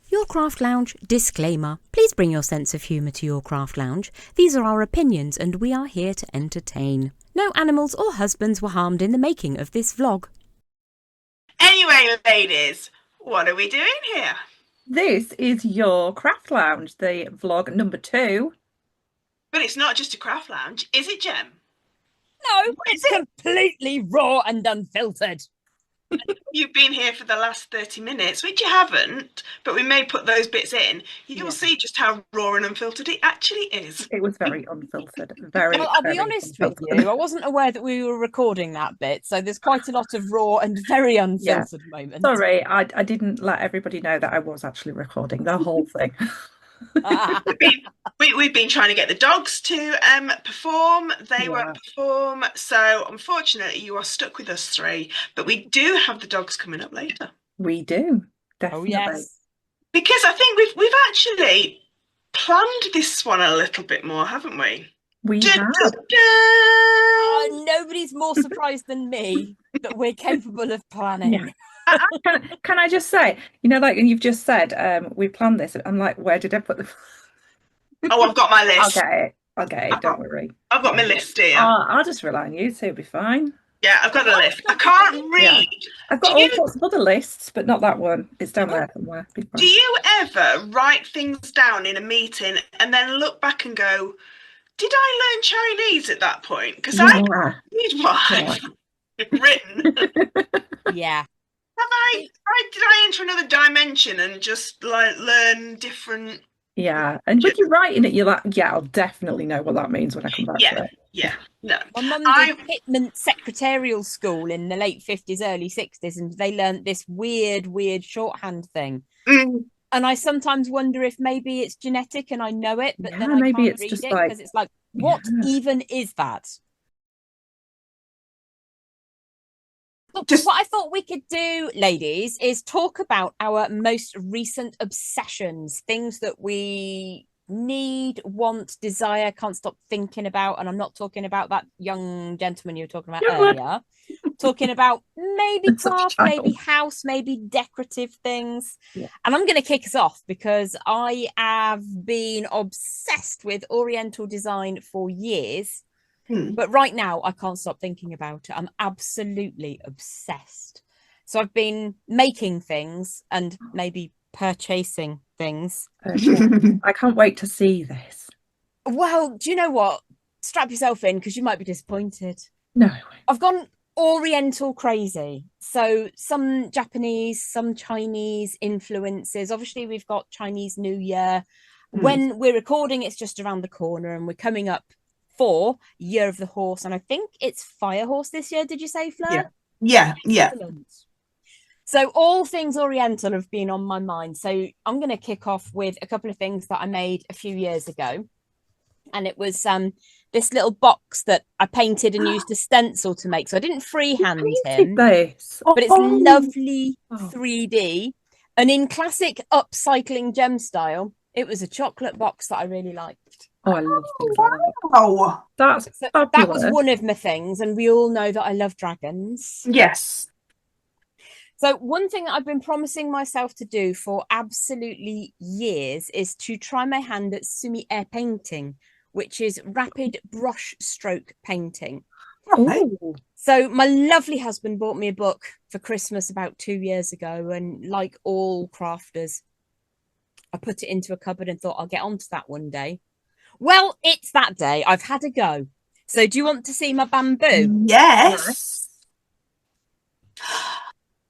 Your Craft Lounge disclaimer. Please bring your sense of humour to your Craft Lounge. These are our opinions and we are here to entertain. No animals or husbands were harmed in the making of this vlog. Anyway, ladies, what are we doing here? This is your Craft Lounge, the vlog number 2. But it's not just a craft lounge, is it, Jem? No, it's completely raw and unfiltered. You've been here for the last 30 minutes, which you haven't, but we may put those bits in. You'll see just how raw and unfiltered it actually is. It was very unfiltered. Very. Well, I'll be honest with you, I wasn't aware that we were recording that bit, so there's quite a lot of raw and very unfiltered moments. Sorry, I didn't let everybody know that I was actually recording the whole thing. We've been trying to get the dogs to perform. They won't perform. So unfortunately, you are stuck with us 3. But we do have the dogs coming up later. We do. Definitely. Oh, yes. Because I think we've actually planned this one a little bit more, haven't we? We have. Nobody's more surprised than me that we're capable of planning. Yeah. Can I just say, like, and you've just said, we planned this. I'm like, where did I put the... Oh, I've got my list. I'll get it, don't worry. I've got my list here. I'll just rely on you 2, it'll be fine. Yeah, I've got a list. I can't read. Yeah. I've got all sorts of other lists, but not that one. It's down there somewhere. Do you ever write things down in a meeting and then look back and go, did I learn Chinese at that point? Because I can't read what I've written. Yeah. Did I enter another dimension and just like learn different? Yeah, and when you're writing it, you're like, yeah, I'll definitely know what that means when I come back to it. Yeah, no. My mum did Pitman secretarial school in the late 50s, early 60s, and they learnt this weird shorthand thing. And I sometimes wonder if maybe it's genetic and I know it, but then I maybe can't it's read just it like, because it's like, what even is that? What I thought we could do, ladies, is talk about our most recent obsessions, things that we need, want, desire, can't stop thinking about. And I'm not talking about that young gentleman you were talking about earlier. Talking about maybe craft, maybe house, maybe decorative things. Yeah. And I'm going to kick us off because I have been obsessed with Oriental design for years. But right now, I can't stop thinking about it. I'm absolutely obsessed. So I've been making things and maybe purchasing things. I can't wait to see this. Well, do you know what? Strap yourself in because you might be disappointed. No. I've gone Oriental crazy. So some Japanese, some Chinese influences. Obviously, we've got Chinese New Year. When we're recording, it's just around the corner and we're coming up for Year of the Horse, and I think it's Fire Horse this year. Did you say, Fleur? Yeah. Excellent. So all things Oriental have been on my mind. So I'm going to kick off with a couple of things that I made a few years ago, and it was this little box that I painted and used a stencil to make. So I didn't freehand him, but it's lovely 3D, and in classic upcycling gem style. It was a chocolate box that I really liked. Oh, I love things like that. Oh, that was one of my things, and we all know that I love dragons. Yes. So one thing that I've been promising myself to do for absolutely years is to try my hand at sumi-e painting, which is rapid brush stroke painting. Oh. So my lovely husband bought me a book for Christmas about 2 years ago, and like all crafters, I put it into a cupboard and thought I'll get onto that one day. Well, it's that day. I've had a go. So do you want to see my bamboo? Yes.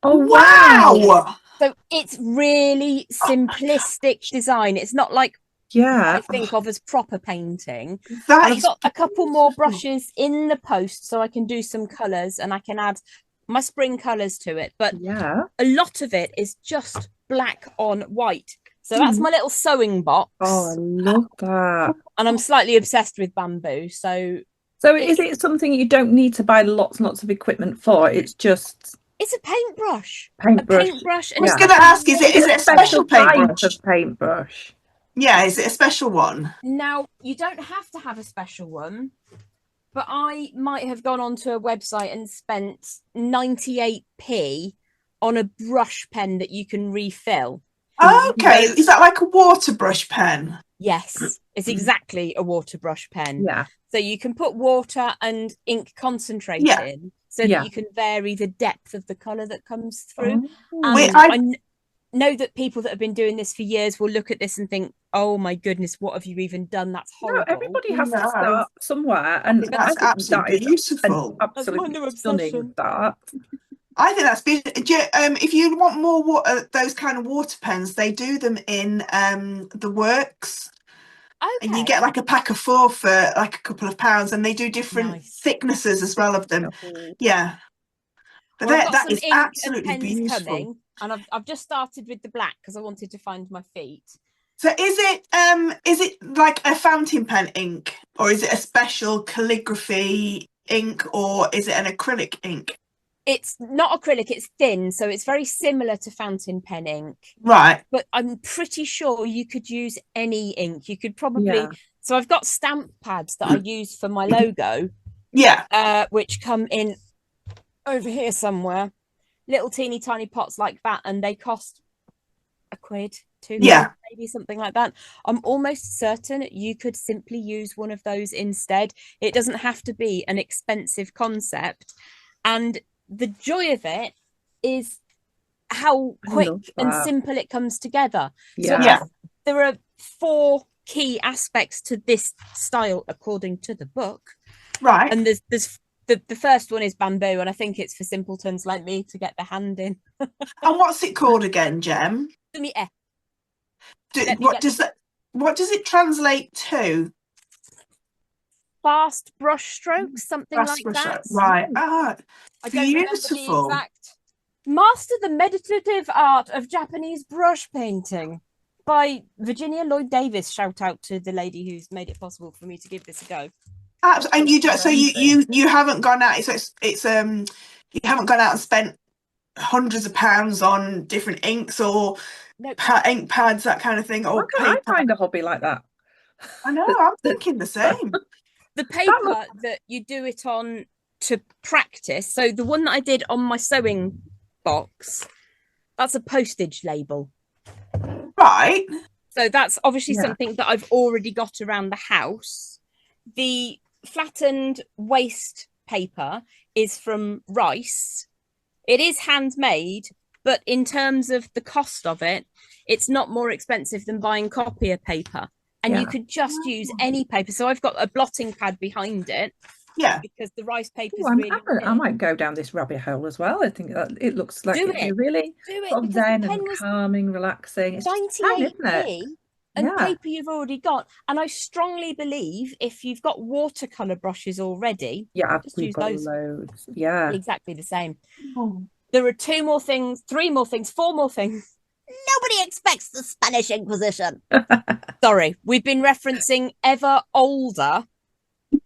Oh, wow. So it's really simplistic design. It's not like I think of as proper painting. I've got a couple more brushes in the post so I can do some colours and I can add my spring colours to it. But a lot of it is just black on white. So that's my little sewing box. Oh, I love that. And I'm slightly obsessed with bamboo. So is it something you don't need to buy lots and lots of equipment for? It's just... It's a paintbrush. Paintbrush. I was going to ask, is it a special paintbrush? Paintbrush. Yeah, is it a special one? Now, you don't have to have a special one, but I might have gone onto a website and spent 98p on a brush pen that you can refill. Okay, is that like a water brush pen? Yes, it's exactly a water brush pen. Yeah. So you can put water and ink concentrate Yeah. in so that Yeah. you can vary the depth of the colour that comes through. Oh. Wait, And I know that people that have been doing this for years will look at this and think, oh my goodness, what have you even done? That's No, horrible. everybody has to no, start somewhere, I and think I that's think that absolutely is an beautiful. That's my absolutely new stunning obsession. start. I think that's beautiful. If you want more water, those kind of water pens, they do them in the works, and you Okay, get like a pack of 4 for like a couple of pounds, and they do different nice. thicknesses as well of them. Oh. Yeah, but Well, I've got that some is ink and absolutely pens beautiful. coming, and I've just started with the black because I wanted to find my feet. So is it like a fountain pen ink, or is it a special calligraphy ink, or is it an acrylic ink? It's not acrylic, it's thin, so it's very similar to fountain pen ink. Right. But I'm pretty sure you could use any ink. You could probably, Yeah. so I've got stamp pads that I use for my logo, Yeah. which come in over here somewhere, little teeny tiny pots like that, and they cost a quid, 2 quid, Yeah. maybe something like that. I'm almost certain you could simply use one of those instead. It doesn't have to be an expensive concept. And the joy of it is how I quick love and that. simple it comes together. So Yeah. there are 4 key aspects to this style according to the book. Right. And there's the first one is bamboo, and I think it's for simpletons like me to get the hand in. And what's it called again, Jem? What does that? What does it translate to? Fast brush strokes, something Fast like brush that. stroke. Right. Ah, I don't remember the beautiful. exact. Master the meditative art of Japanese brush painting by Virginia Lloyd Davis. Shout out to the lady who's made it possible for me to give this a go. And you don't. So Amazing. you haven't gone out. It's you haven't gone out and spent hundreds of pounds on different inks or No, ink pads, that kind of thing, Why or can't I paper. find a hobby like that? I know. That, I'm that, thinking the same. the that paper that you do it on to practice. So the one that I did on my sewing box, that's a postage label. Right. So that's obviously Yeah. something that I've already got around the house. The flattened waste paper is from Rice. It is handmade, but in terms of the cost of it, it's not more expensive than buying copier paper. And you Yeah. could just use any paper. So I've got a blotting pad behind it Yeah. because the Rice paper is Oh, really I thin. might go down this rabbit hole as well. I think that it looks like Do it'd be it. really Do it sort of because the zen pen and was calming, relaxing. It's just a pen, isn't it? 98p and Yeah. paper you've already got. And I strongly believe if you've got watercolor brushes already, Yeah, just we've use got those. loads. Yeah. Exactly the same. Oh. There are 2 more things, 3 more things, 4 more things. Nobody expects the Spanish Inquisition. Sorry, we've been referencing ever older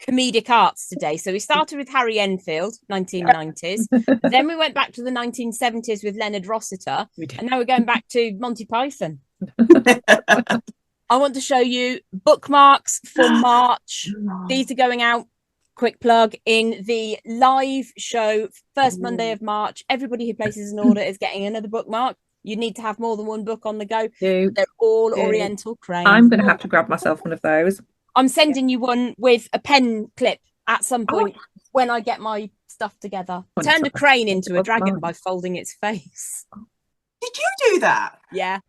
comedic arts today. So we started with Harry Enfield, 1990s. Then we went back to the 1970s with Leonard Rossiter. We did. And now we're going back to Monty Python. I want to show you bookmarks for March. These are going out, quick plug, in the live show, first Monday of March. Everybody who places an order is getting another bookmark. You need to have more than one book on the go. Do. They're all Oriental crane. I'm going to have to grab myself one of those. I'm sending you one with a pen clip at some Oh, point when I get my stuff together. When Turned a it's- crane into a What's dragon mine? by folding its face. Did you do that? Yeah.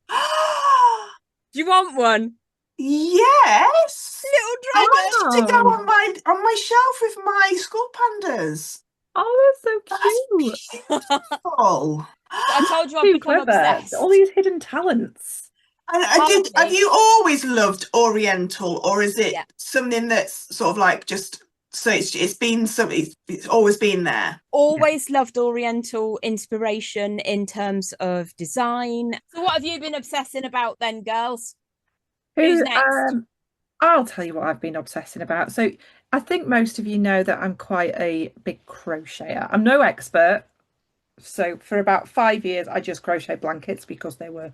Do you want one? Yes. Little I dragon. want it to go on my shelf with my school pandas. Oh, that's so That's cute. beautiful. I told you I've Too become clever. obsessed. All these hidden talents. And Partly. have you always loved Oriental, or is it Yeah. something that's sort of like just so it's been something, it's always been there? Always loved Oriental inspiration in terms of design. So what have you been obsessing about then, girls? Who's next? I'll tell you what I've been obsessing about. So I think most of you know that I'm quite a big crocheter. I'm no expert. So for about 5 years, I just crochet blankets because they were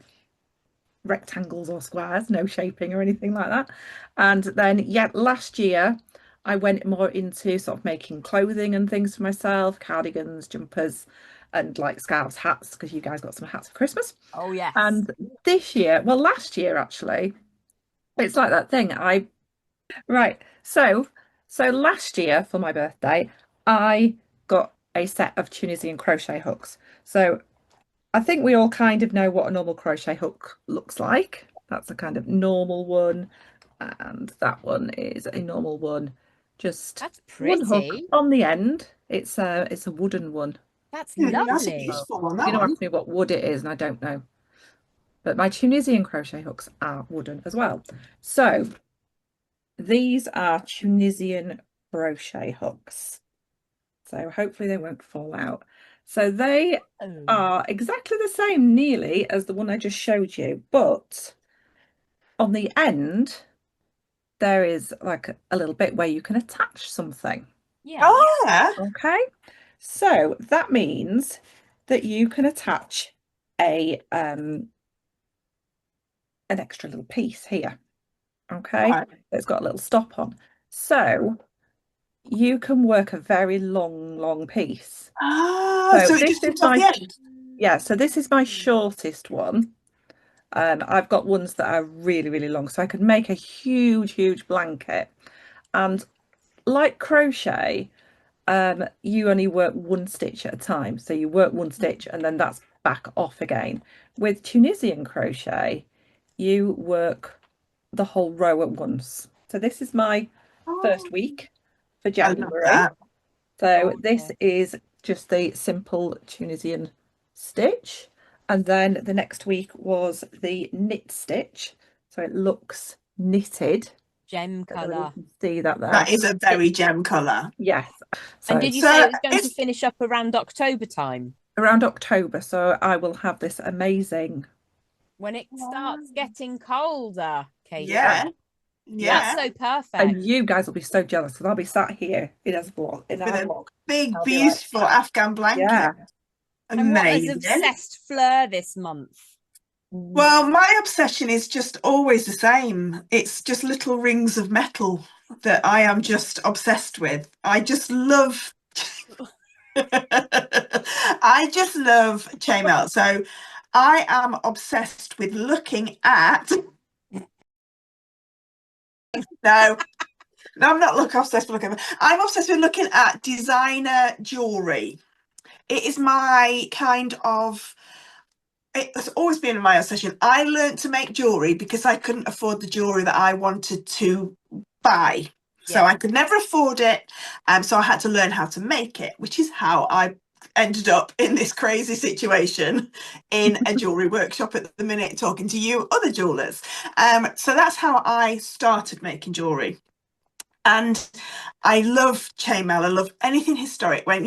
rectangles or squares, no shaping or anything like that. And then, yeah, last year I went more into sort of making clothing and things for myself, cardigans, jumpers. and like scarves, hats, because you guys got some hats for Christmas. Oh, yes. And this year, well, last year actually, it's like that thing. Right. So last year for my birthday, I got a set of Tunisian crochet hooks. So I think we all kind of know what a normal crochet hook looks like. That's a kind of normal one, and that one is a normal one. Just That's one hook pretty. on the end. It's a wooden one. That's That's a lovely. useful one, You that don't one. ask me what wood it is, and I don't know. But my Tunisian crochet hooks are wooden as well. So these are Tunisian crochet hooks. So hopefully they won't fall out. So they Oh, are exactly the same nearly as the one I just showed you, but on the end there is like a little bit where you can attach something. yeah. Oh, yeah. Okay, so that means that you can attach an extra little piece here. Okay, Right. it's got a little stop on. So you can work a very long piece. Ah, So so it this just is comes off my the end. yeah, so this is my shortest one. I've got ones that are really long, so I could make a huge blanket. And like crochet, you only work one stitch at a time. So you work one stitch and then that's back off again. With Tunisian crochet, you work the whole row at once. So this is my first Oh, week for I love January. that. So this Gorgeous. is just the simple Tunisian stitch. And then the next week was the knit stitch. So it looks knitted. Gem Don't know whether you colour. can see that there. That is a very gem colour. Yes. And So did you say So it was going to it's finish up around October time? around October. So I will have this amazing. When it starts getting colder, Yeah. Katie. yeah, That's yeah, so And perfect. you guys will be so jealous because I'll be sat here in with our a vlog. big, I'll be like, beautiful Afghan blanket. yeah. And what has Amazing. obsessed Fleur this month? Well, my obsession is just always the same. It's just little rings of metal that I am just obsessed with. I just love I just love chainmail. So I am obsessed with looking at no, no, I'm not obsessed with looking. I'm obsessed with looking at designer jewellery. It is my kind of it's always been my obsession. I learned to make jewellery because I couldn't afford the jewellery that I wanted to buy. So Yeah. I could never afford it. So I had to learn how to make it, which is how I ended up in this crazy situation in a jewellery workshop at the minute, talking to you other jewellers. So that's how I started making jewellery. And I love chainmail. I love anything historic. When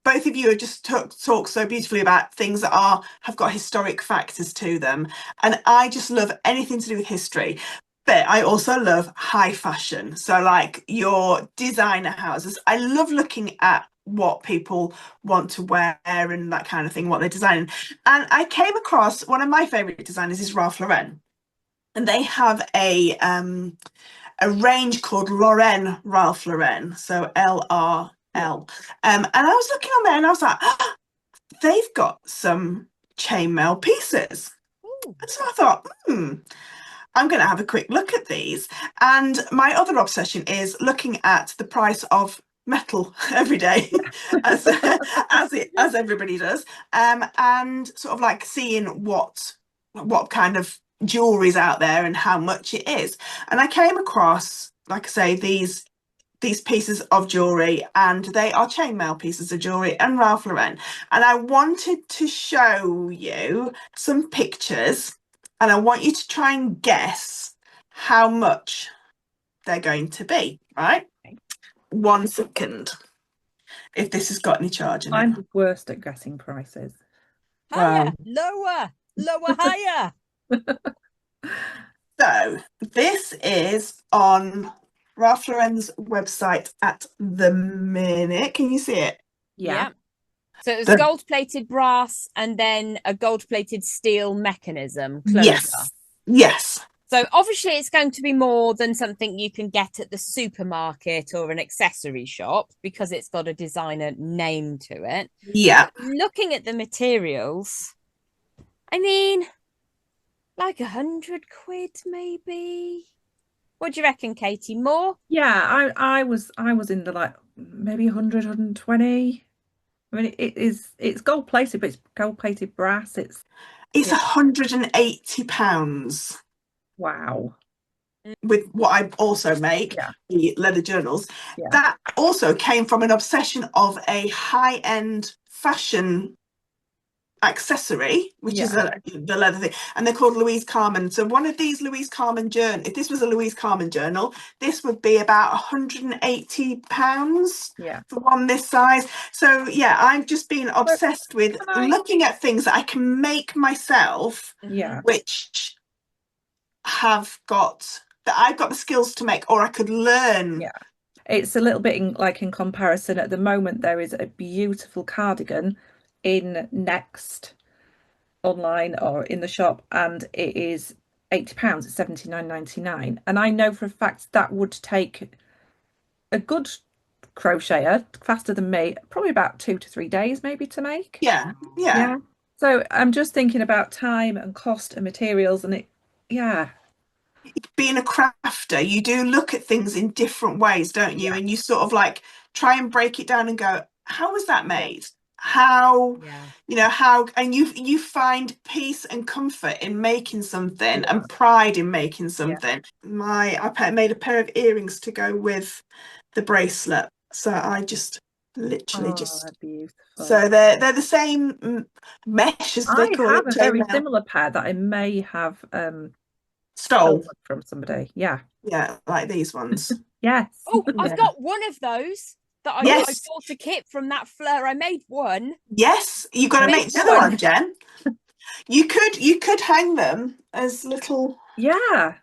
both of you have just talked so beautifully about things that have got historic factors to them, and I just love anything to do with history. But I also love high fashion. So like your designer houses, I love looking at what people want to wear and that kind of thing, what they're designing. And I came across one of my favorite designers is Ralph Lauren, and they have a range called Lauren Ralph Lauren, so Yeah. LRL. And I was looking on there and I was like, oh, they've got some chainmail pieces. Ooh. And so I thought, I'm going to have a quick look at these. And my other obsession is looking at the price of metal every day, as everybody does, and sort of like seeing what kind of jewelry's out there and how much it is. And I came across, like I say, these pieces of jewelry, and they are chainmail pieces of jewelry and Ralph Lauren. And I wanted to show you some pictures, and I want you to try and guess how much they're going to be, right? 1 second. If this has got any charge in it. I'm the worst at guessing prices. Higher, Wow. lower, higher. So this is on Ralph Lauren's website at the minute. Can you see it? Yeah. So it was The, gold-plated brass and then a gold-plated steel mechanism closure. yes. Yes. So obviously it's going to be more than something you can get at the supermarket or an accessory shop because it's got a designer name to it. Yeah. Looking at the materials, I mean, like 100 quid maybe. What do you reckon, Katie? More? Yeah, I was in the like maybe 100, 120. I mean, it's gold plated, but it's gold plated brass. It's Yeah, £180 wow. with what I also make, Yeah, the leather journals. yeah, That also came from an obsession of a high-end fashion accessory, which is yeah, the leather thing, and they're called Louise Carmen. So one of these Louise Carmen journal, if this was a Louise Carmen journal, this would be about £180 yeah. for one this size. So yeah, I've just been But obsessed with can I? looking at things that I can make myself, Yeah, which have got that I've got the skills to make, or I could learn. yeah. It's a little bit like in comparison. At the moment, there is a beautiful cardigan in Next online or in the shop, and it is £80. It's 79.99. And I know for a fact that would take a good crocheter, faster than me, probably about 2 to 3 days maybe to make. Yeah, yeah. Yeah. So I'm just thinking about time and cost and materials, and yeah, Being a crafter, you do look at things in different ways, don't you? yeah, And you sort of like try and break it down and go, how was that yeah, made? How, Yeah. how, and you find peace and comfort in making something yeah, and pride in making yeah. something. I made a pair of earrings to go with the bracelet. So I just literally Oh, just they're beautiful. so they're the same mesh as they I call have it, a very chainmail. similar pair that I may have Stole. stolen from somebody. Yeah. Yeah, like these ones. Yes. Oh, I've Yeah. got one of those that I Yes, bought a kit from that Fleur. I made one. yes, you've got I to made make the other one. one, Jen. You could hang them as little. Yeah.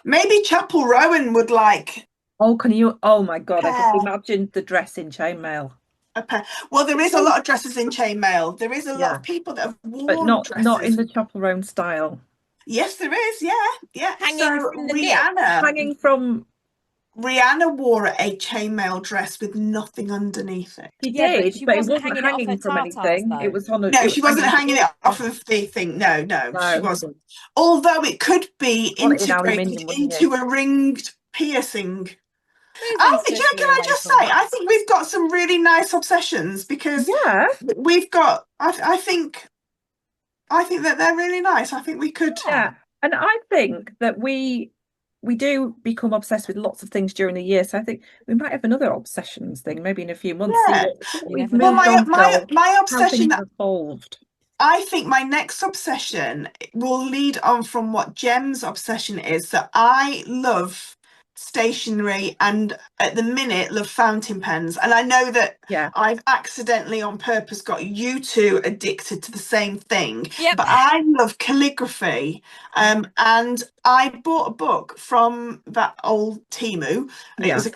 Maybe Chapel Rowan would like Oh, can you? Oh my God, I just pair imagine the dress in chainmail. a pair. Well, there is a lot of dresses in chainmail. There is a lot Yeah. of people that have But worn not in dresses. the Chapel Roan style. Yes, there is. Yeah, yeah. So Hanging from the neck. Rihanna, Hanging from Rihanna wore a chainmail dress with nothing underneath it. She Yeah, but did, she but it wasn't wasn't hanging it off her hanging from tartars anything. It though. was on a No, it was she wasn't hanging hanging it off from of the thing. No, no, she no. wasn't. Although it could be Want it in integrated aluminium, wouldn't you? into a ringed piercing. Moving Do you know, swiftly can I away just say, from I that. think we've got some really nice obsessions because Yeah, we've got, I think that they're really nice. I think we could, Yeah. yeah. And I think that we do become obsessed with lots of things during the year. So I think we might have another obsessions thing, maybe in a few months, yeah. see what You we've never Well, know. moved my on to my or my how obsession, things have evolved. I think my next obsession will lead on from what Jem's obsession is. So I love stationery and at the minute love fountain pens. And I know that Yeah, I've accidentally on purpose got you two addicted to the same thing. Yep. But I love calligraphy. And I bought a book from that old Timu. It yeah, was £1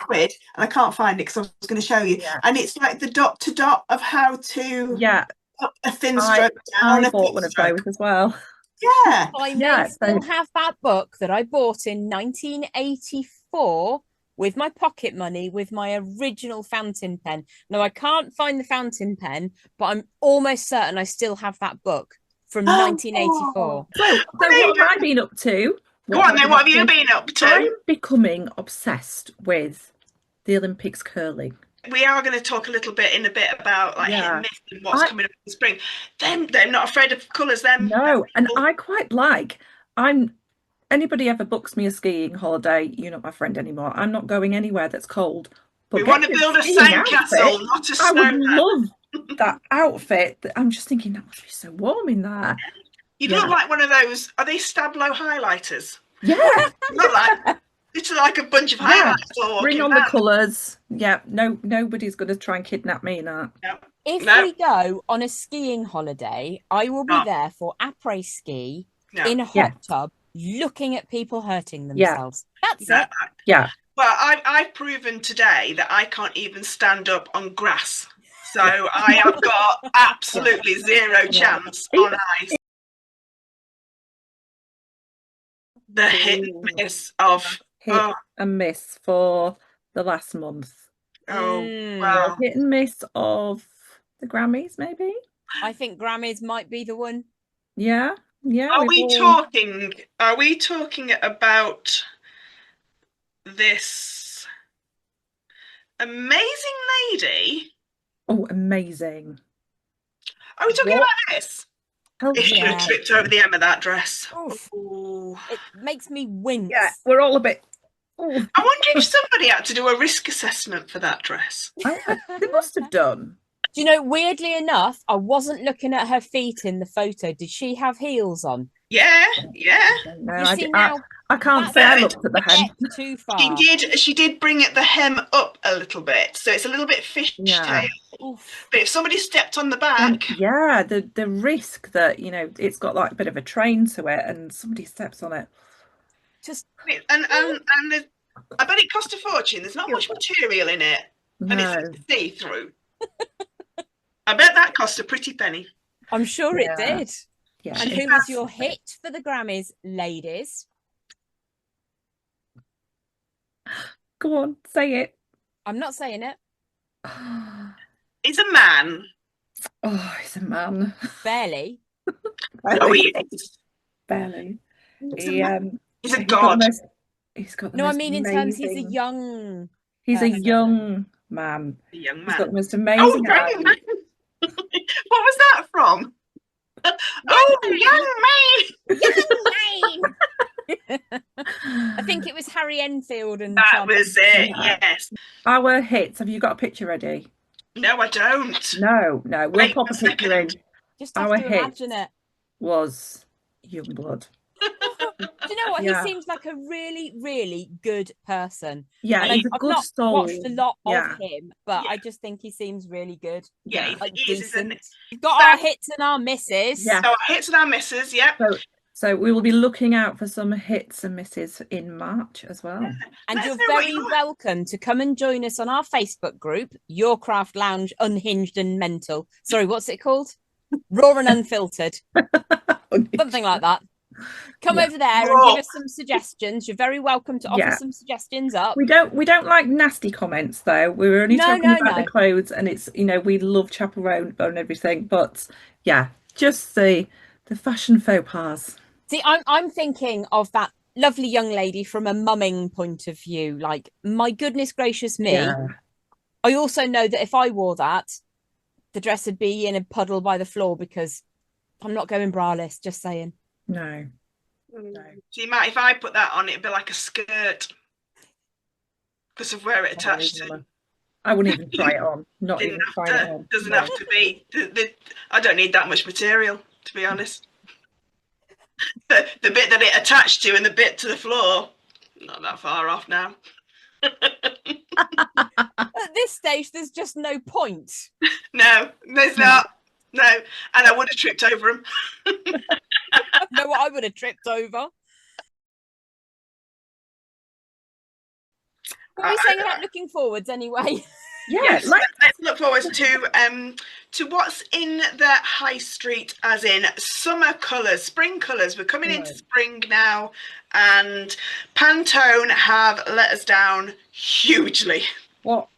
and I can't find it because I was going to show you. yeah, And it's like the dot to dot of how to yeah. up a thin I stroke I down a bought thin one of stroke. those as well. Yeah. I may Yeah, so still have that book that I bought in 1984 with my pocket money with my original fountain pen. Now I can't find the fountain pen, but I'm almost certain I still have that book from Oh, 1984. so there what you have I go. been up to? Go What have on I then. been What up have you to? been up I'm to? becoming obsessed with the Olympics curling. We are going to talk a little bit in a bit about like hit and Yeah. miss and what's I coming up in spring. Them, they're not afraid of colours. Them No, and people. I quite like. I'm Anybody ever books me a skiing holiday, you're not my friend anymore. I'm not going anywhere that's cold. We But want getting to a build a skiing sandcastle, outfit, not a I would snowman. love that outfit. I'm just thinking that must be so warm in there. You'd look Yeah. like one of those. Are they Stablo highlighters? Yeah. You look like it's like a bunch of Yeah. highlighters all Bring walking on the around. colours. Yeah. No, nobody's gonna try and kidnap me in that. No, If no, we go on a skiing holiday, I will be no, there for après ski no, in a Yeah. hot tub looking at people hurting Yeah. themselves. That's no. it. Yeah. Well, I've proven today that I can't even stand up on grass. So Yeah. I have got Yeah. absolutely zero Yeah. chance on Even ice. The hit and Ooh. miss of Hit and miss for the last month. wow. Hit and miss of the Grammys, maybe. I think Grammys might be the one. Yeah, yeah. Are we've we all... talking about this amazing lady? Oh, amazing. Are we talking What? about this? If she had Yeah. tripped over the hem of that dress. Oof. Ooh. It makes me wince. Yeah, we're all a bit. Oh, I wonder if somebody had to do a risk assessment for that dress. they must have done. Do you know, weirdly enough, I wasn't looking at her feet in the photo. Did she have heels on? Yeah, yeah. No, You see now, I can't that's say I a looked at the hem. step too She far. did bring it the hem up a little bit, so it's a little bit fishtail. Yeah. Oof. But if somebody stepped on the And back, yeah, the risk that, it's got like a bit of a train to it and somebody steps on it. Just and I bet it cost a fortune. There's not much material in it, and it's No. see-through. I bet that cost a pretty penny. I'm sure it Yeah. did. Yeah. And who was your hit for the Grammys, ladies? Go on, say it. I'm not saying it. He's a man. Oh, he's a man. Barely. Oh, he is. Barely. He's a He, man. He's a he's got the god. most, he's got the No, I most mean in terms he's a amazing... young He's a person. young man. A young He's got man. the most Oh, amazing young eyes. man. What was that from? Oh, young man. Young man. I think it was Harry Enfield and That Charlie. was it. Yeah. Yes. Our hits. Have you got a picture ready? No, I don't. No, we'll Wait pop a a picture in. second. Just have Our to hit imagine it. was Youngblood. Do you know what? Yeah. He seems like a really, really good person. Yeah, And he's a I've good not soul. watched a lot Yeah. of him, but Yeah. I just think he seems really good. Yeah, Like he is, isn't decent. it? We've got our hits and our misses. Yeah. So our hits and our misses, yep. So we will be looking out for some hits and misses in March as well. And Let us you're know what very you want. welcome to come and join us on our Facebook group, Your Craft Lounge Unhinged and Mental. Sorry, what's it called? Raw and Unfiltered. Something like that. Come over there and give us some suggestions. You're very welcome to offer some suggestions up. We don't like nasty comments though. We were only talking about the clothes, and it's we love chaperone and everything, but yeah, just the fashion faux pas. See, I'm thinking of that lovely young lady from a mumming point of view. Like, my goodness gracious me. Yeah. I also know that if I wore that, the dress would be in a puddle by the floor because I'm not going braless, just saying. No. See, Matt, if I put that on, it'd be like a skirt because of where it attached to. I wouldn't even try it on. Not even try it on. Doesn't have to be. I don't need that much material, to be honest. The bit that it attached to and the bit to the floor, not that far off now. At this stage, there's just no point. No, there's not. No, and I would have tripped over him. No, what I would have tripped over. What are we saying about looking forwards anyway? Yeah, yes, let's look forward to what's in the high street, as in summer colours, spring colours. We're coming into spring now, and Pantone have let us down hugely. What?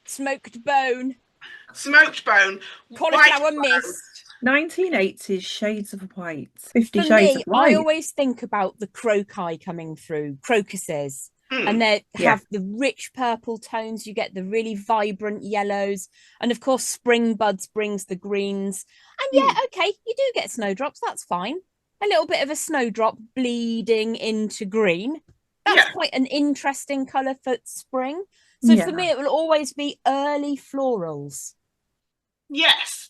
Smoked bone. Smoked bone. Cauliflower mist. 1980s shades of white. 50 For shades me, of white. I always think about the croci coming through, crocuses. And they have the rich purple tones. You get the really vibrant yellows. And of course, spring buds brings the greens. And okay, you do get snowdrops. That's fine. A little bit of a snowdrop bleeding into green. That's quite an interesting colour for spring. So for me, it will always be early florals. Yes,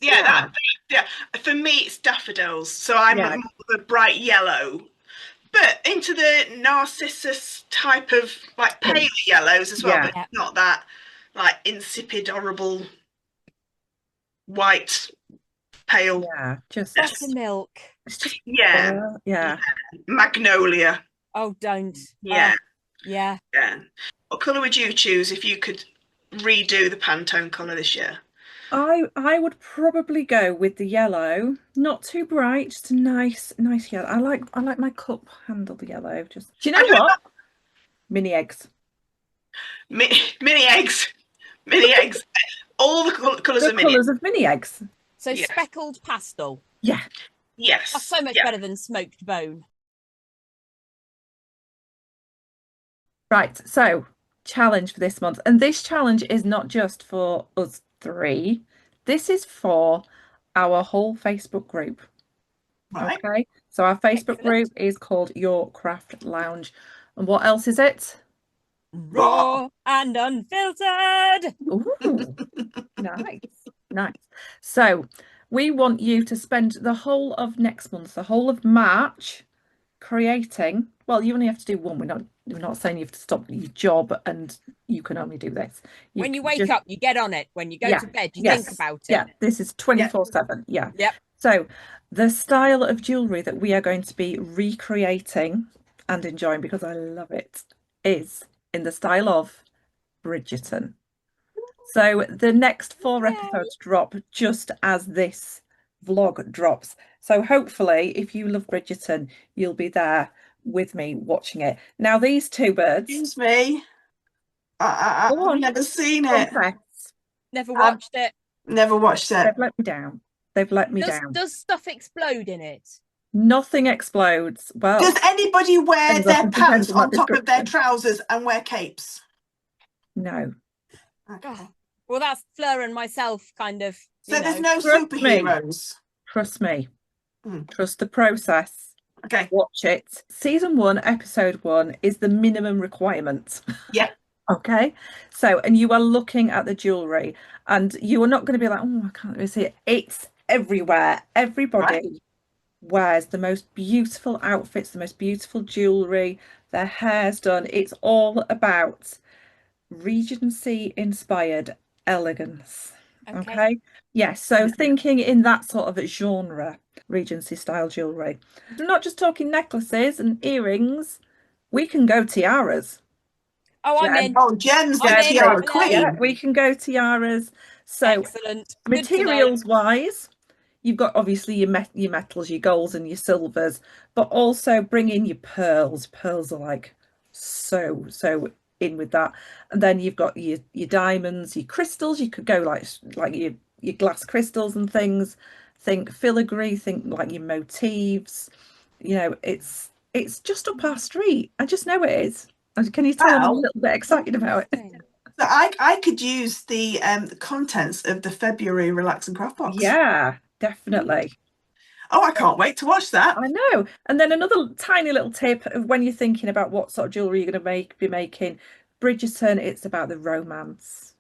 For me, it's daffodils. So I'm more the bright yellow. But into the narcissus type of like pale yellows as well, but not that like insipid, horrible white pale. Yeah, just buttermilk. Magnolia. Oh, don't. Yeah. Yeah. What colour would you choose if you could redo the Pantone colour this year? I would probably go with the yellow. Not too bright, just a nice yellow. I like my cup handle yellow. Just do you know what? Mini eggs. Mini eggs. Mini eggs. All the colours The of mini. colours of mini eggs. So Yeah. speckled pastel. Yeah. Yes. That's so much Yeah. better than smoked bone. Right. So challenge for this month. And this challenge is not just for us three. This is for our whole Facebook group. Right. Okay. So our Facebook Excellent. group is called Your Craft Lounge. And what else is it? Raw and unfiltered. Ooh, nice. Nice. So we want you to spend the whole of next month, the whole of March, creating. Well, you only have to do one. We're not saying you have to stop your job and you can only do this. When you wake up, you get on it. When you go to bed, you think about it. Yeah, this is 24/7. Yeah. Yep. So the style of jewellery that we are going to be recreating and enjoying, because I love it, is in the style of Bridgerton. So the next 4 Yay. episodes drop just as this vlog drops. So hopefully, if you love Bridgerton, you'll be there with me watching it. Now, these two birds. Excuse me. Go I've on, never seen it. confess. Never watched it. Never watched it. They've let me down. They've let me down. Does stuff explode in it? Nothing explodes. Well, Does anybody wear depends their on- pants depends on on that top of their description. trousers and wear capes? No. Okay. Oh, well, that's Fleur and myself kind of. So there's no Trust me. superheroes. Trust me. Hmm. Trust the process. Okay. Watch it. Season 1, episode 1 is the minimum requirement. Yeah. Okay. So, and you are looking at the jewellery and you are not going to be like, oh, I can't really see it. It's everywhere. Everybody wears the most beautiful outfits, the most beautiful jewellery, their hair's done. It's all about Regency inspired elegance. Okay. Yes. So thinking in that sort of genre, Regency style jewellery. I'm not just talking necklaces and earrings. We can go tiaras. Oh, I'm in. Oh, Gem's the I'm in. tiara Hello. queen. Yeah, we can go tiaras. So Excellent. Good to know. materials wise, you've got obviously your metals, your golds and your silvers, but also bring in your pearls. Pearls are like so in with that. And then you've got your diamonds, your crystals. You could go like your glass crystals and things. Think filigree, think like your motifs. You know, it's just up our street. I just know it is. Can you tell I'm a Well, little bit excited about it? So I could use the contents of the February Relax and Craft box. Yeah, definitely. Oh, I can't wait to watch that. I know. And then another tiny little tip of when you're thinking about what sort of jewellery you're going to be making, Bridgerton, it's about the romance.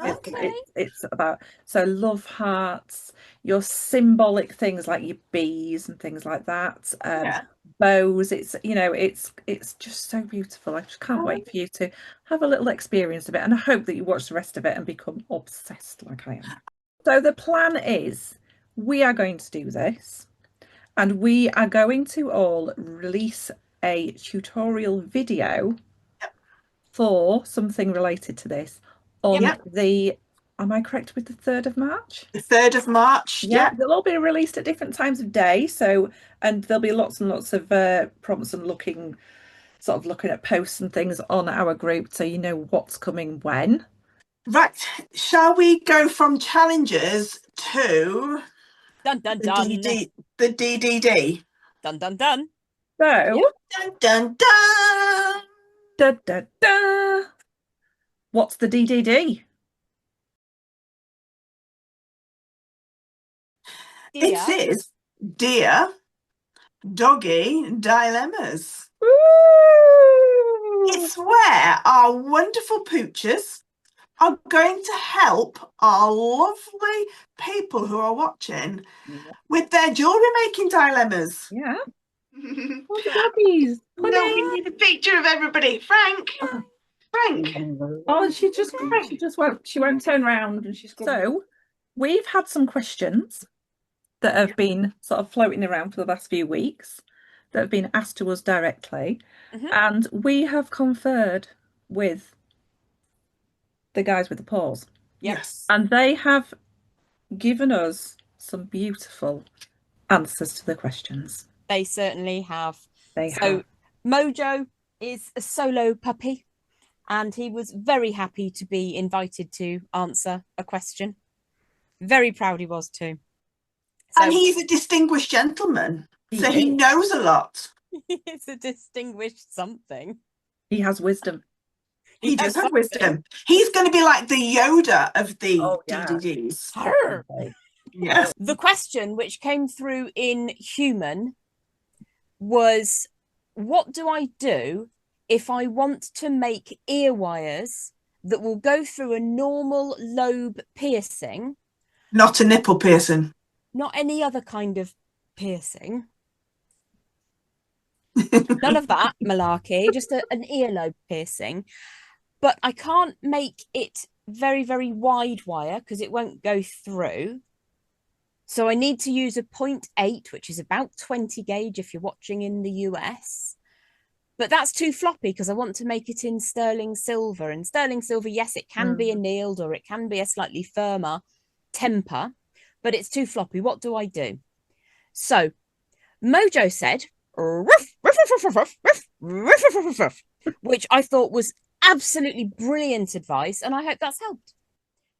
Okay. It's about love hearts, your symbolic things like your bees and things like that. Yeah. Bows. It's just so beautiful. I just can't wait for you to have a little experience of it. And I hope that you watch the rest of it and become obsessed like I am. So the plan is we are going to do this and we are going to all release a tutorial video for something related to this on am I correct with the 3rd of March? The 3rd of March. Yeah, they'll all be released at different times of day. So, and there'll be lots and lots of prompts and looking at posts and things on our group so you know what's coming when. Right. Shall we go from challenges to Dun dun dun. the DDD? Dun dun dun. So, Dun dun dun. da, da, da. What's the DDD? It is Dear Doggy Dilemmas. Ooh. It's where our wonderful poochers are going to help our lovely people who are watching with their jewellery making dilemmas. Yeah. Oh, the doggies. No, we need a picture of everybody. Frank. Frank. Oh, she won't turn around and she's so we've had some questions that have been sort of floating around for the last few weeks that have been asked to us directly, and we have conferred with the guys with the paws. Yes. And they have given us some beautiful answers to the questions. They certainly have. They So have. Mojo is a solo puppy, and he was very happy to be invited to answer a question. Very proud he was too. So And he's a distinguished gentleman, so he is. knows a lot. it's a distinguished something. He has wisdom. He does have something. wisdom. He's going to be like the Yoda of the Oh, yeah. DDDs. Okay. Yes. The question which came through in human was, what do I do if I want to make ear wires that will go through a normal lobe piercing? Not a nipple piercing. Not any other kind of piercing. None of that malarkey, just an earlobe piercing. But I can't make it very, very wide wire because it won't go through. So I need to use a 0.8, which is about 20 gauge if you're watching in the US. But that's too floppy because I want to make it in sterling silver. And sterling silver, yes, it can be annealed or it can be a slightly firmer temper, but it's too floppy. What do I do? So Mojo said, ruff, ruff, ruff, ruff, ruff, ruff, ruff, ruff, ruff, ruff, which I thought was absolutely brilliant advice. And I hope that's helped.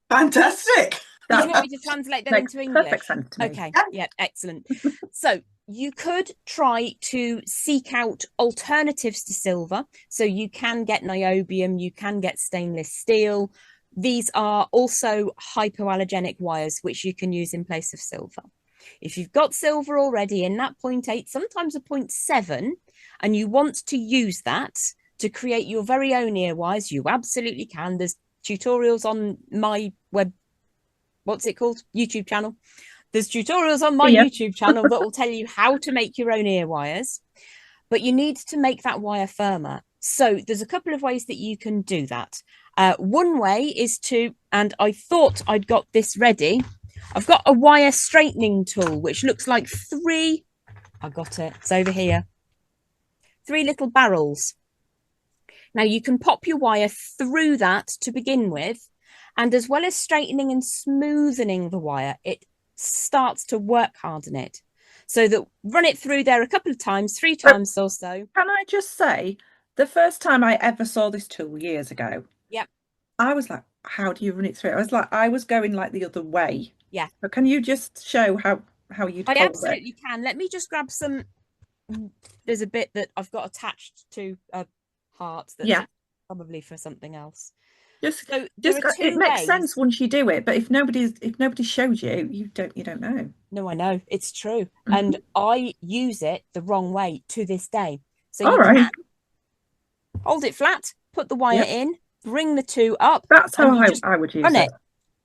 Fantastic. Did you want me to translate that into English? Perfect sense to me. Okay, yeah, excellent. So you could try to seek out alternatives to silver. So you can get niobium, you can get stainless steel. These are also hypoallergenic wires, which you can use in place of silver. If you've got silver already in that 0.8, sometimes a 0.7, and you want to use that to create your very own ear wires, you absolutely can. There's tutorials on my what's it called? YouTube channel. There's tutorials on my YouTube channel that will tell you how to make your own ear wires, but you need to make that wire firmer. So there's a couple of ways that you can do that. One way is to, and I thought I'd got this ready. I've got a wire straightening tool, which looks like I got it. It's over here. 3 little barrels. Now you can pop your wire through that to begin with. And as well as straightening and smoothening the wire, it starts to work harden it. So that run it through there a couple of times, 3 times or so. Can I just say, the first time I ever saw this tool years ago, I was like, how do you run it through? I was going like the other way. Yeah. But can you just show how you I absolutely can. Let me just grab some. There's a bit that I've got attached to a heart that's probably for something else. It makes sense once you do it, but if nobody shows you, you don't know. No, I know, it's true. And I use it the wrong way to this day. So All you right. can hold it flat, put the wire in, bring the 2 up. That's how I would use it.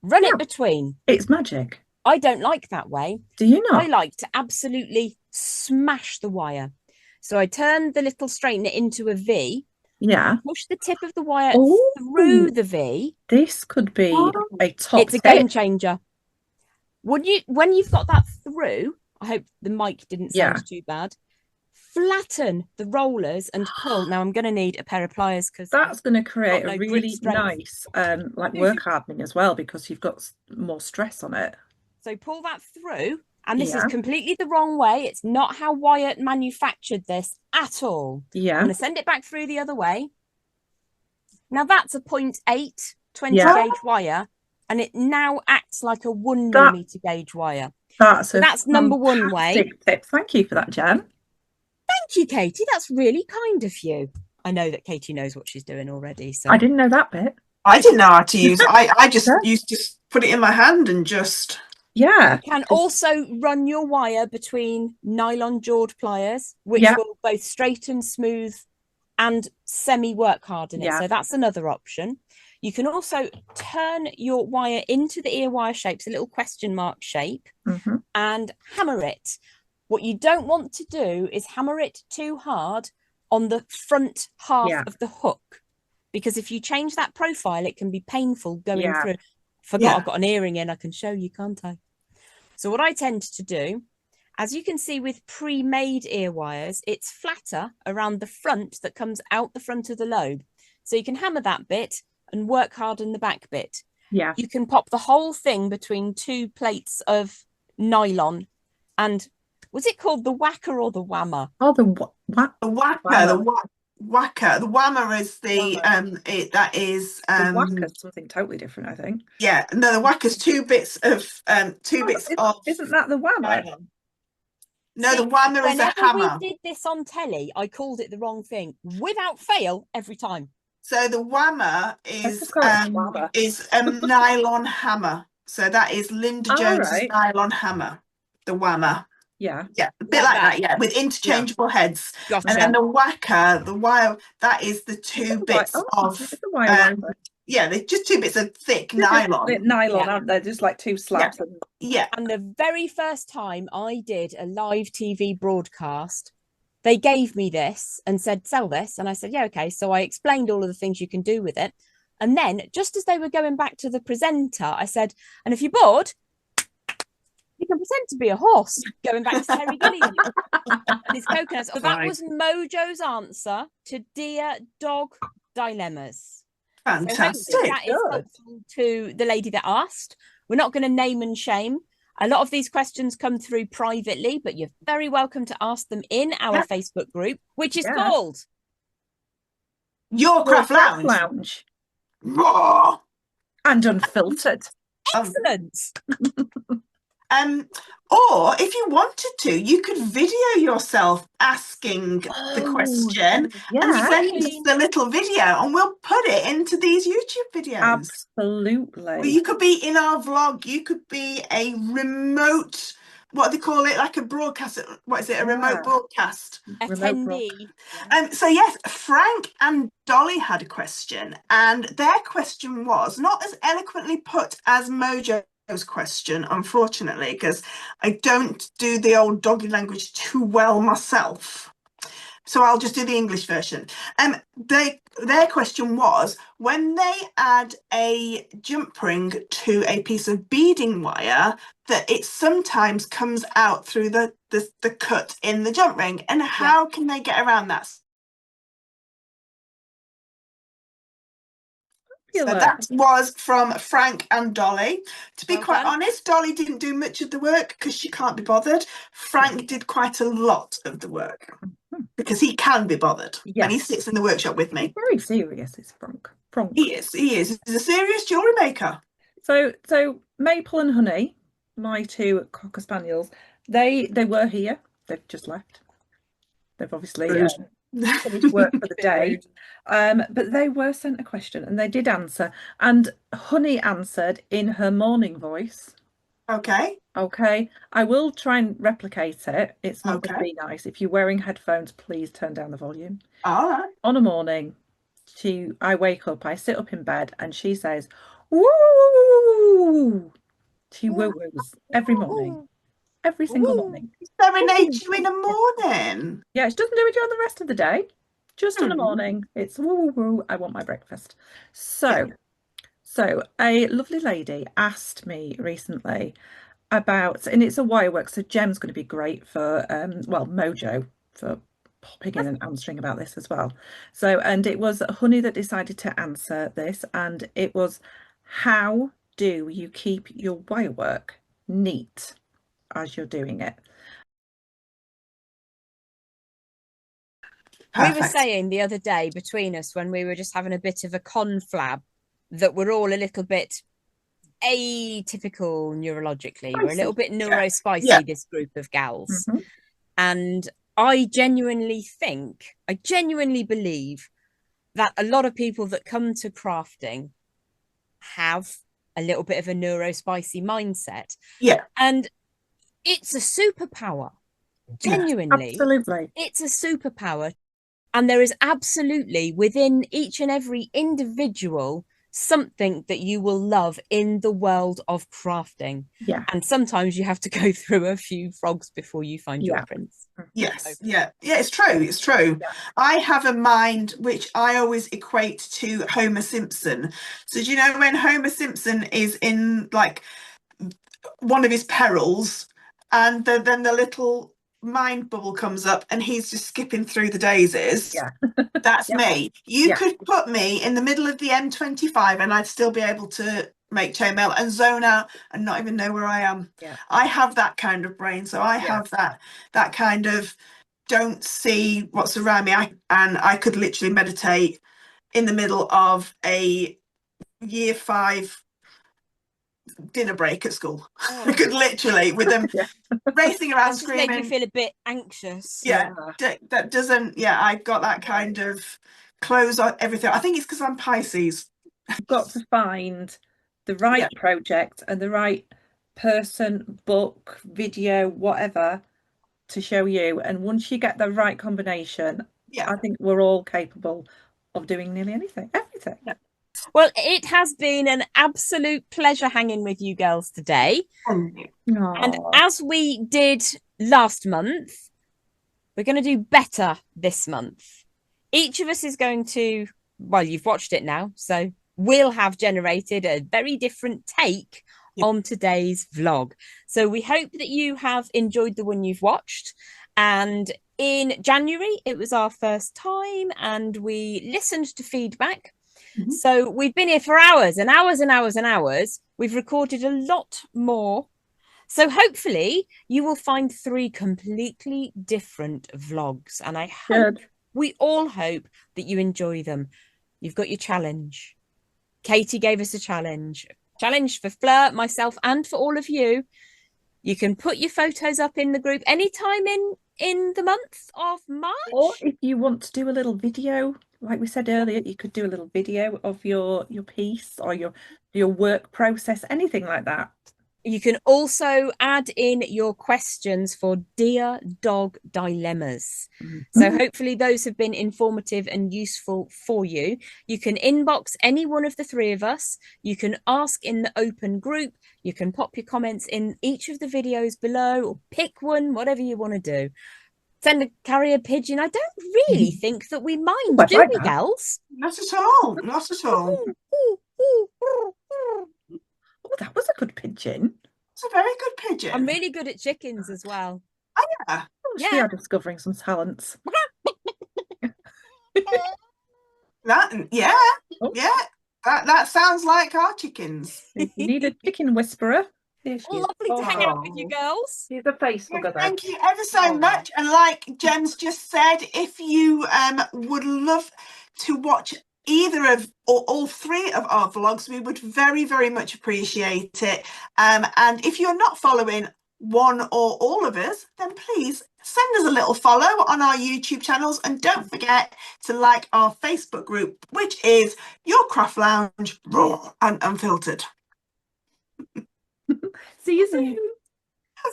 Run it between. It's magic. I don't like that way. Do you not? I like to absolutely smash the wire. So I turn the little straightener into a V. Yeah. Push the tip of the wire through the V. This could be a top It's a game changer. When you've got that through, I hope the mic didn't sound too bad. Flatten the rollers and pull. Now I'm going to need a pair of pliers because that's going to create a really nice like work hardening as well, because you've got more stress on it. So pull that through, and this is completely the wrong way. It's not how Wyatt manufactured this at all. Yeah. I'm going to send it back through the other way. Now that's a 0.8 20 gauge wire, and it now acts like a 1 millimeter gauge wire. That's number one way. Tip. Thank you for that, Jen. Thank you, Katie. That's really kind of you. I know that Katie knows what she's doing already. So I didn't know that bit. I didn't know how to use it. I just used to put it in my hand and just... Yeah. You can also run your wire between nylon jawed pliers, which will both straighten, smooth and semi-work harden it. So that's another option. You can also turn your wire into the ear wire shapes, a little question mark shape, and hammer it. What you don't want to do is hammer it too hard on the front half of the hook, because if you change that profile, it can be painful going through. Forgot I've got an earring in. I can show you, can't I? So what I tend to do, as you can see with pre-made ear wires, it's flatter around the front that comes out the front of the lobe. So you can hammer that bit and work hard on the back bit. Yeah. You can pop the whole thing between 2 plates of nylon. And was it called the whacker or the whammer? Oh, the what? The whacker, Whammer. whacker. The whammer is the that is The whacker's something totally different, I think. yeah, no, the whacker's 2 bits of Isn't that the whammer? nylon. No, See, the whammer is a whenever we hammer. did this on telly, I called it the wrong thing without fail every time. So the whammer Let's just call it whammer. is a nylon hammer. So that is Linda All Jones's right. nylon hammer. The whammer. Yeah. Yeah, a bit like that, yeah, with interchangeable heads. Gotcha. And then the whacker, the wire, that is the 2 bits of it's a wire. yeah, they're just 2 bits of thick nylon. Nylon, aren't they? Just like 2 slabs. Yeah. And the very first time I did a live TV broadcast, they gave me this and said, sell this. And I said, yeah, okay. So I explained all of the things you can do with it. And then just as they were going back to the presenter, I said, and if you're bored, you can pretend to be a horse, going back to Terry Gilliam and his coconuts. So that was Mojo's answer to Dear Dog Dilemmas. Fantastic. So that is helpful to the lady that asked. We're not going to name and shame. A lot of these questions come through privately, but you're very welcome to ask them in our Facebook group, which is called Your Craft Lounge. Raw and unfiltered. Excellent. Or if you wanted to, you could video yourself asking the question and send us the little video, and we'll put it into these YouTube videos. Absolutely. Well, you could be in our vlog. You could be a remote, what do they call it? Like a broadcast. What is it? A remote broadcast. Attendee. So yes, Frank and Dolly had a question, and their question was not as eloquently put as Mojo's question, unfortunately, because I don't do the old doggy language too well myself. So I'll just do the English version. Their question was, when they add a jump ring to a piece of beading wire, that it sometimes comes out through the cut in the jump ring, and how can they get around that? So that was from Frank and Dolly. To be quite honest, Dolly didn't do much of the work because she can't be bothered. Frank did quite a lot of the work because he can be bothered. And he sits in the workshop with me. Very serious, is Frank. He is. He's a serious jewellery maker. So Maple and Honey, my 2 Cocker Spaniels, they were here. They've just left. They've obviously finished work for the day. But they were sent a question and they did answer. And Honey answered in her morning voice. Okay. I will try and replicate it. It's not going to be nice. If you're wearing headphones, please turn down the volume. All right. On a morning, I wake up, I sit up in bed, and she says, woo! She woo-woos every morning. Every single morning. Serenade you in the morning. Yeah, she doesn't do it during the rest of the day. Just in the morning. It's woo, I want my breakfast. So a lovely lady asked me recently about, and it's a wire work, so Gem's going to be great for Mojo for popping in and answering about this as well. So, and it was Honey that decided to answer this, and it was, how do you keep your wire work neat as you're doing it? Perfect. We were saying the other day between us when we were just having a bit of a conflab that we're all a little bit atypical neurologically. We're a little bit neurospicy, this group of gals. And I genuinely believe that a lot of people that come to crafting have a little bit of a neurospicy mindset. Yeah. And it's a superpower. Genuinely. Absolutely. It's a superpower. And there is absolutely within each and every individual something that you will love in the world of crafting. Yeah. And sometimes you have to go through a few frogs before you find your prince. Yes. Yeah, it's true. Yeah. I have a mind which I always equate to Homer Simpson. So do you know when Homer Simpson is in like one of his perils, and then the little mind bubble comes up and he's just skipping through the daisies? That's me. You could put me in the middle of the M25 and I'd still be able to make chainmail and zone out and not even know where I am. Yeah. I have that kind of brain, so I have that kind of don't see what's around me. I could literally meditate in the middle of a year 5 dinner break at school. I could literally, with them racing around That's just screaming. made you feel a bit anxious. That doesn't. I got that kind of close on everything. I think it's because I'm Pisces. You've got to find the right project and the right person, book, video, whatever, to show you. And once you get the right combination, I think we're all capable of doing nearly anything, everything. Well, it has been an absolute pleasure hanging with you girls today. And as we did last month, we're going to do better this month. Each of us is going to, well, you've watched it now, so we'll have generated a very different take on today's vlog. So we hope that you have enjoyed the one you've watched. And in January, it was our first time and we listened to feedback. So we've been here for hours and hours and hours and hours. We've recorded a lot more. So hopefully you will find 3 completely different vlogs. And I hope, we all hope that you enjoy them. You've got your challenge. Katie gave us a challenge. Challenge for Fleur, myself, and for all of you. You can put your photos up in the group anytime in the month of March. Or if you want to do a little video, like we said earlier, you could do a little video of your piece or your work process, anything like that. You can also add in your questions for Dear Dog Dilemmas. So hopefully those have been informative and useful for you. You can inbox any one of the 3 of us. You can ask in the open group. You can pop your comments in each of the videos below or pick one, whatever you want to do. Send a carrier pigeon. I don't really think that we mind, do we, gals? Not at all. Not at all. Oh, that was a good pigeon. It's a very good pigeon. I'm really good at chickens as well. Oh, yeah. We are discovering some talents. That sounds like our chickens. You need a chicken whisperer. Lovely to hang out with you girls. She's a Facebook. Thank you ever so much. And like Jem's just said, if you would love to watch either of or all 3 of our vlogs, we would very, very much appreciate it. And if you're not following one or all of us, then please send us a little follow on our YouTube channels, and don't forget to like our Facebook group, which is Your Craft Lounge Raw and Unfiltered. See you soon. See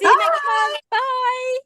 you next time. Bye.